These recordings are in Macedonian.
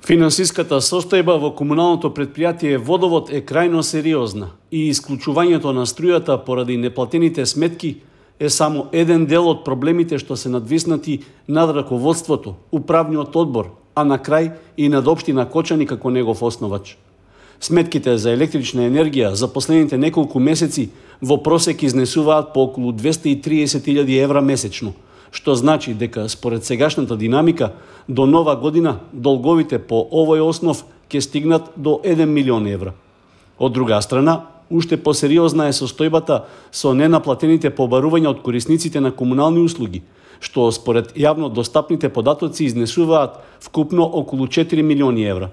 Финансиската состојба во комуналното претпријатие Водовод е крајно сериозна и исклучувањето на струјата поради неплатените сметки е само еден дел од проблемите што се надвиснати над раководството, управниот одбор, а на крај и над општина Кочани како негов основач. Сметките за електрична енергија за последните неколку месеци во просек изнесуваат по околу 230.000 евра месечно, што значи дека според сегашната динамика до нова година долговите по овој основ ќе стигнат до 1 милион евра. Од друга страна, уште посериозна е состојбата со ненаплатените побарувања од корисниците на комунални услуги, што според јавно достапните податоци изнесуваат вкупно околу 4 милиони евра.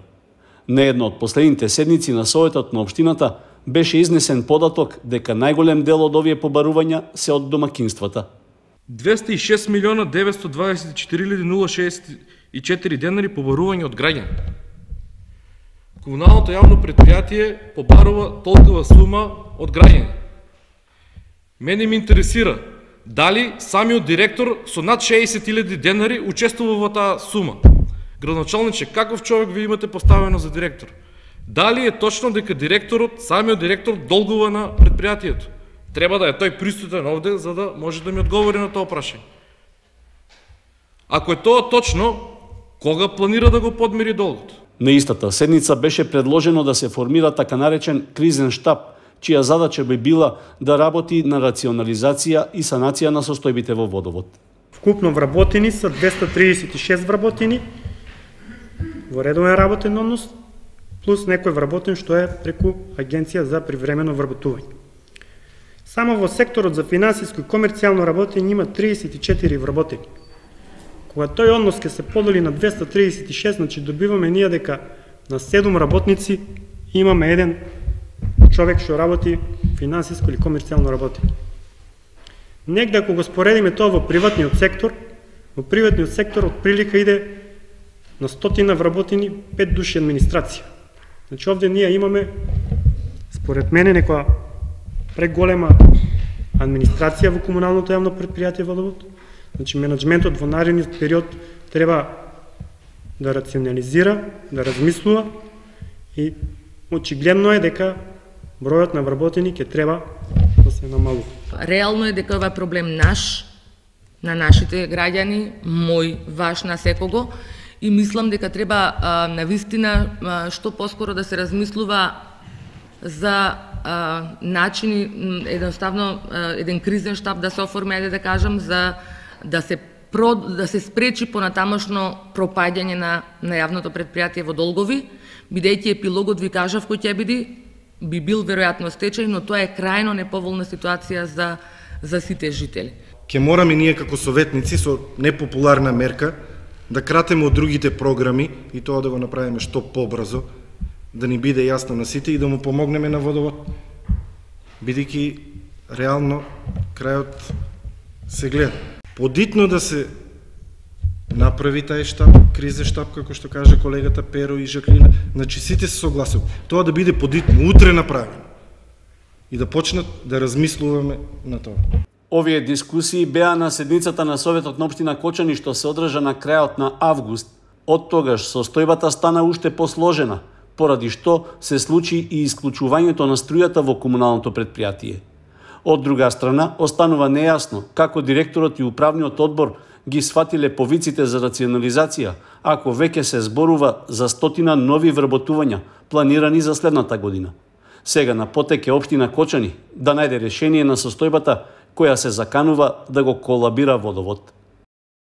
На една од последните седници на Советот на општината беше изнесен податок дека најголем дел од овие побарувања се од домакинствата. 206 милиона 924.064 денари побарување од граѓани. Комуналното јавно претпријатие побарува толкова сума од граѓани. Мене ми интересира дали самиот директор со над 60.000 денари учествува во таа сума. Градоначалниче, каков човек ви имате поставено за директор? Дали е точно дека самиот директор долгува на претпријатието? Треба да е тој присутен овде за да може да ми одговори на тоа прашање. Ако е тоа точно, кога планира да го подмири долгот? На истата седница беше предложено да се формира така наречен кризен штаб, чија задача би била да работи на рационализација и санација на состојбите во Водовод. Вкупно вработени са 236 вработени во редовен работен однос, плюс некој вработен што е преку Агенција за привремено вработување. Само во секторот за финансиско и комерцијално работење има 34 вработени. Кога тој однос ќе се подели на 236, значи добиваме ние дека на 7 работници имаме еден човек што работи финансиско или комерцијално работење. Негде ако го споредиме тоа во приватниот сектор отприлика иде на 100 вработени 5 души администрација. Значи овде ние имаме, според мене, некоја преголема администрација во комуналното јавно претпријатие Водовод. Значи менеджментот во наредниот период треба да рационализира, да размислува и очигледно е дека бројот на вработени ќе треба да се намалува. Реално е дека ова е проблем наш, на нашите граѓани, мој, ваш, на секого, и мислам дека треба навистина што поскоро да се размислува за начини, едноставно еден кризен штаб да се оформи, ајде да кажам, за да се спречи понатамошно пропаѓање на јавното претпријатие во долгови, бидејќи епилогот ви кажав кој ќе би бил веројатно стечај, но тоа е крајно неповолна ситуација за сите жители. Ке мораме ние како советници со непопуларна мерка да кратеме од другите програми и тоа да го направиме што побрзо, да ни биде јасно на сите и да му помогнеме на Водовод, бидејќи реално крајот се гледа. Подитно да се направи тај штаб, кризен штаб, како што каже колегата Перо и Жаклина, значи сите се согласува. Тоа да биде подитно, утре направено и да почнат да размислуваме на тоа. Овие дискусии беа на седницата на Советот на општина Кочани што се одржа на крајот на август. Од тогаш состојбата стана уште посложена, поради што се случи и исклучувањето на струјата во комуналното претпријатие. Од друга страна, останува нејасно како директорот и управниот одбор ги сватиле повиците за рационализација, ако веќе се зборува за 100 нови вработувања планирани за следната година. Сега на потек е општина Кочани да најде решение на состојбата која се заканува да го колабира Водовод.